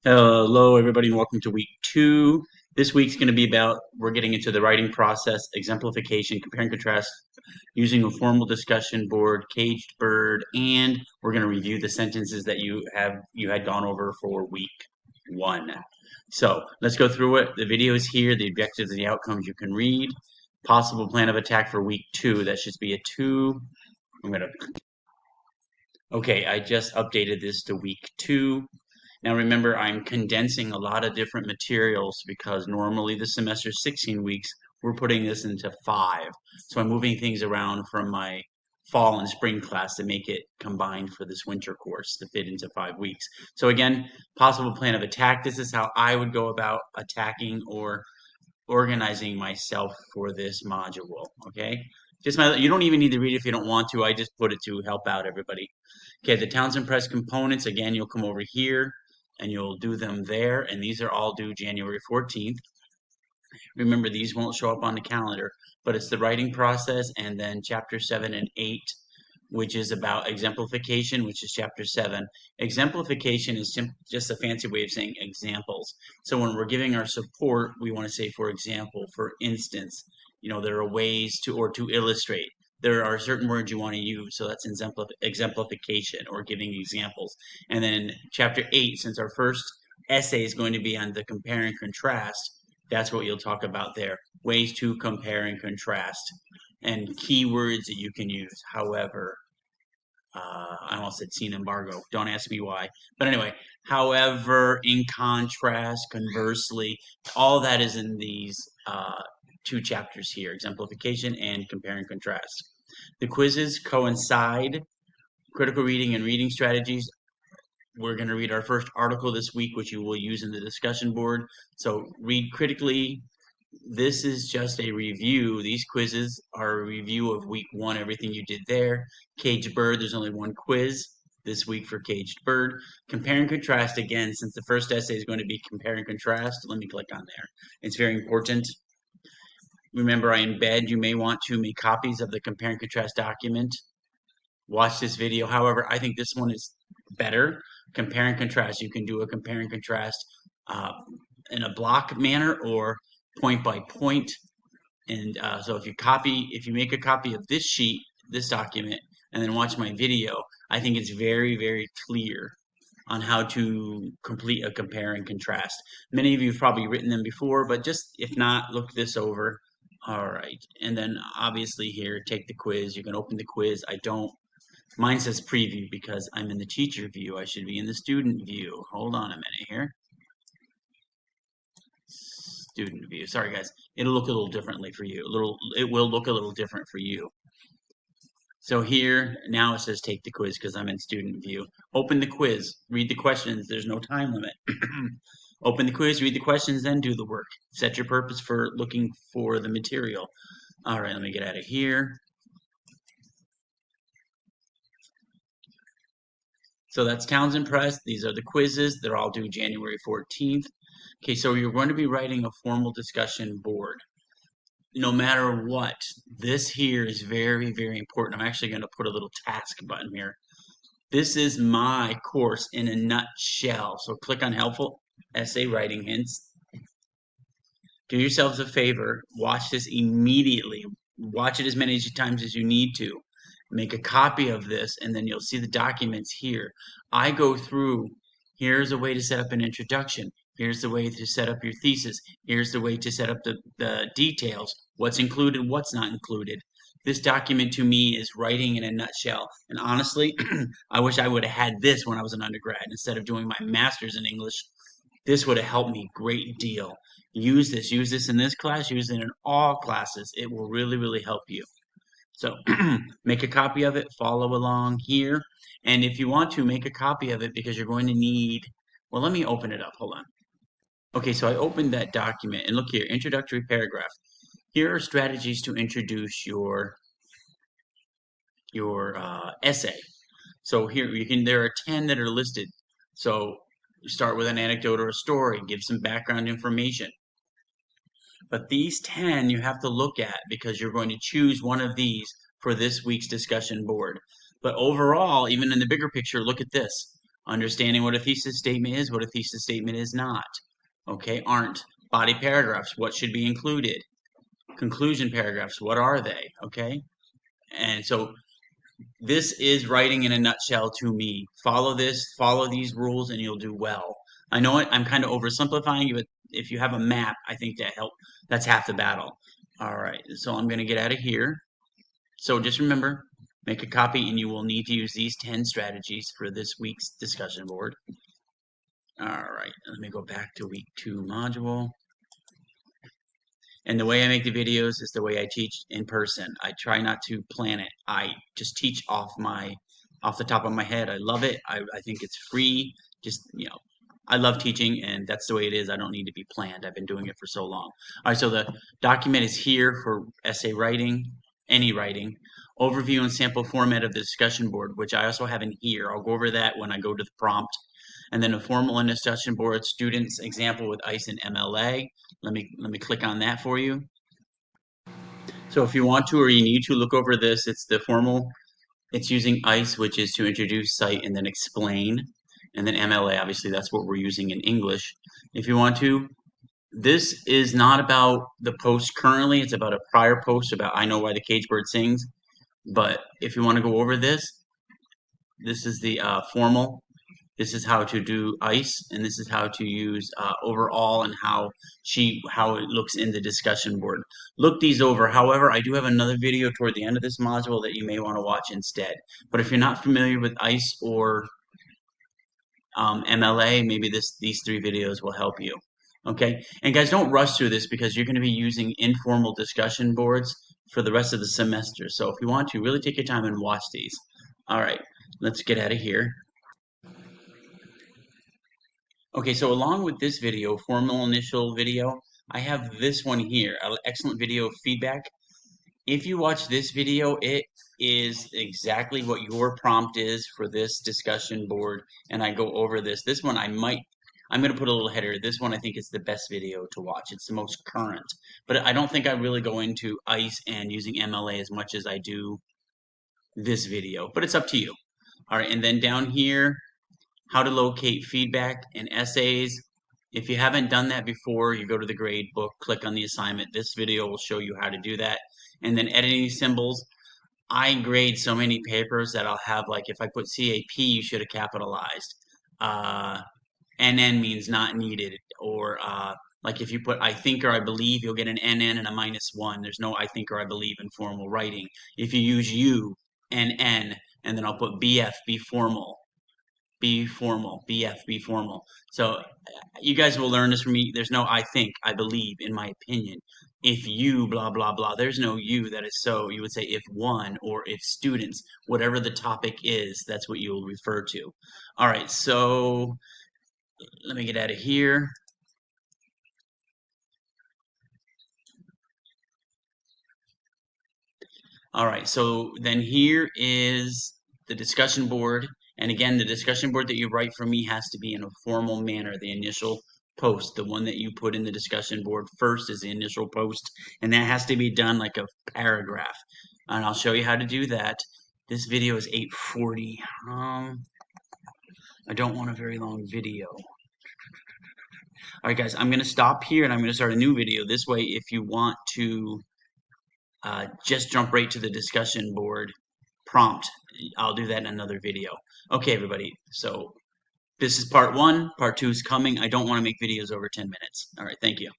Hello, everybody, and welcome to week 2. This week's going to be about we're getting into the writing process, exemplification, compare and contrast using a formal discussion board, caged bird, and we're going to review the sentences that you had gone over for week 1. So let's go through it. The video is here, the objectives and the outcomes you can read. Possible plan of attack for week 2. That should be a 2. Okay, I just updated this to week 2. Now remember, I'm condensing a lot of different materials because normally the semester is 16 weeks. We're putting this into 5. So I'm moving things around from my fall and spring class to make it combined for this winter course to fit into 5 weeks. So again, possible plan of attack. This is how I would go about attacking or organizing myself for this module, okay? You don't even need to read it if you don't want to. I just put it to help out everybody. Okay, the Townsend Press components, again, you'll come over here and you'll do them there, and these are all due January 14th. Remember, these won't show up on the calendar, but it's the writing process, and then chapter 7 and 8, which is about exemplification, which is chapter 7. Exemplification is just a fancy way of saying examples. So when we're giving our support, we want to say, for example, for instance, there are ways to illustrate. There are certain words you want to use, so that's exemplification or giving examples. And then chapter 8, since our first essay is going to be on the compare and contrast, that's what you'll talk about there. Ways to compare and contrast and keywords that you can use. However, I almost said scene embargo. Don't ask me why. But anyway, however, in contrast, conversely, all that is in these 2 chapters here, exemplification and compare and contrast. The quizzes coincide. Critical reading and reading strategies. We're going to read our first article this week, which you will use in the discussion board. So read critically. This is just a review. These quizzes are a review of week 1, everything you did there. Caged bird, there's only 1 quiz this week for caged bird. Compare and contrast again, since the first essay is going to be compare and contrast. Let me click on there. It's very important. Remember, I embed, you may want to make copies of the compare and contrast document. Watch this video. However, I think this one is better. Compare and contrast. You can do a compare and contrast in a block manner or point by point. And so if you make a copy of this sheet, this document, and then watch my video, I think it's very, very clear on how to complete a compare and contrast. Many of you have probably written them before, but just if not, look this over. All right. And then obviously here, take the quiz. You can open the quiz. Mine says preview because I'm in the teacher view. I should be in the student view. Hold on a minute here. Student view. Sorry, guys. It'll look a little differently for you. It will look a little different for you. So here, now it says take the quiz because I'm in student view. Open the quiz. Read the questions. There's no time limit. Open the quiz, read the questions, then do the work. Set your purpose for looking for the material. All right, let me get out of here. So that's Townsend Press. These are the quizzes. They're all due January 14th. Okay, so you're going to be writing a formal discussion board. No matter what, this here is very, very important. I'm actually going to put a little task button here. This is my course in a nutshell. So click on helpful essay writing hints. Do yourselves a favor. Watch this immediately. Watch it as many times as you need to. Make a copy of this, and then you'll see the documents here. I go through, here's a way to set up an introduction. Here's the way to set up your thesis. Here's the way to set up the details. What's included, what's not included. This document to me is writing in a nutshell. And honestly, I wish I would have had this when I was an undergrad instead of doing my master's in English. This would have helped me a great deal. Use this in this class, use it in all classes. It will really, really help you. So make a copy of it, follow along here. And if you want to, make a copy of it because you're going to need, well, let me open it up. Hold on. Okay, so I opened that document and look here, introductory paragraph. Here are strategies to introduce your essay. So here there are 10 that are listed. So start with an anecdote or a story, give some background information. But these 10 you have to look at because you're going to choose one of these for this week's discussion board. But overall, even in the bigger picture, look at this. Understanding what a thesis statement is, what a thesis statement is not. Okay, aren't. Body paragraphs, what should be included. Conclusion paragraphs, what are they? Okay, and so this is writing in a nutshell to me. Follow this, follow these rules, and you'll do well. I know I'm kind of oversimplifying, but if you have a map, I think that's half the battle. All right, so I'm going to get out of here. So just remember, make a copy, and you will need to use these 10 strategies for this week's discussion board. All right, let me go back to week 2 module. And the way I make the videos is the way I teach in person. I try not to plan it. I just teach off the top of my head. I love it. I think it's free. Just, I love teaching, and that's the way it is. I don't need to be planned. I've been doing it for so long. All right, so the document is here for essay writing, any writing. Overview and sample format of the discussion board, which I also have in here. I'll go over that when I go to the prompt. And then a formal and discussion board, students example with ICE and MLA. Let me click on that for you. So if you want to or you need to look over this, it's the formal. It's using ICE, which is to introduce, cite, and then explain. And then MLA, obviously that's what we're using in English. If you want to, this is not about the post currently. It's about a prior post about I Know Why the Cage Bird Sings. But if you want to go over this, this is the formal. This is how to do ICE, and this is how to use overall and how it looks in the discussion board. Look these over. However, I do have another video toward the end of this module that you may want to watch instead. But if you're not familiar with ICE or MLA, maybe these 3 videos will help you. Okay, and guys, don't rush through this because you're going to be using informal discussion boards for the rest of the semester. So if you want to, really take your time and watch these. All right, let's get out of here. Okay, so along with this video, formal initial video, I have this one here, an excellent video of feedback. If you watch this video, it is exactly what your prompt is for this discussion board, and I go over this. This one I'm going to put a little header. This one I think is the best video to watch. It's the most current, but I don't think I really go into ICE and using MLA as much as I do this video, but it's up to you. All right, and then down here, how to locate feedback and essays. If you haven't done that before, you go to the grade book, click on the assignment. This video will show you how to do that. And then editing symbols. I grade so many papers that I'll have, like, if I put CAP, you should have capitalized. NN means not needed. Or like if you put I think or I believe, you'll get an NN and a -1. There's no I think or I believe in formal writing. If you use U, NN, and then I'll put BF, be formal. Be formal, BF, be formal. So you guys will learn this from me. There's no I think, I believe, in my opinion. If you, blah, blah, blah, there's no you that is so. You would say if one or if students, whatever the topic is, that's what you will refer to. All right, so let me get out of here. All right, so then here is the discussion board. And again, the discussion board that you write for me has to be in a formal manner. The initial post, the one that you put in the discussion board first is the initial post. And that has to be done like a paragraph. And I'll show you how to do that. This video is 8:40. I don't want a very long video. All right, guys, I'm going to stop here and I'm going to start a new video. This way, if you want to just jump right to the discussion board prompt, I'll do that in another video. Okay, everybody, so this is part 1. Part 2 is coming. I don't want to make videos over 10 minutes. All right, thank you.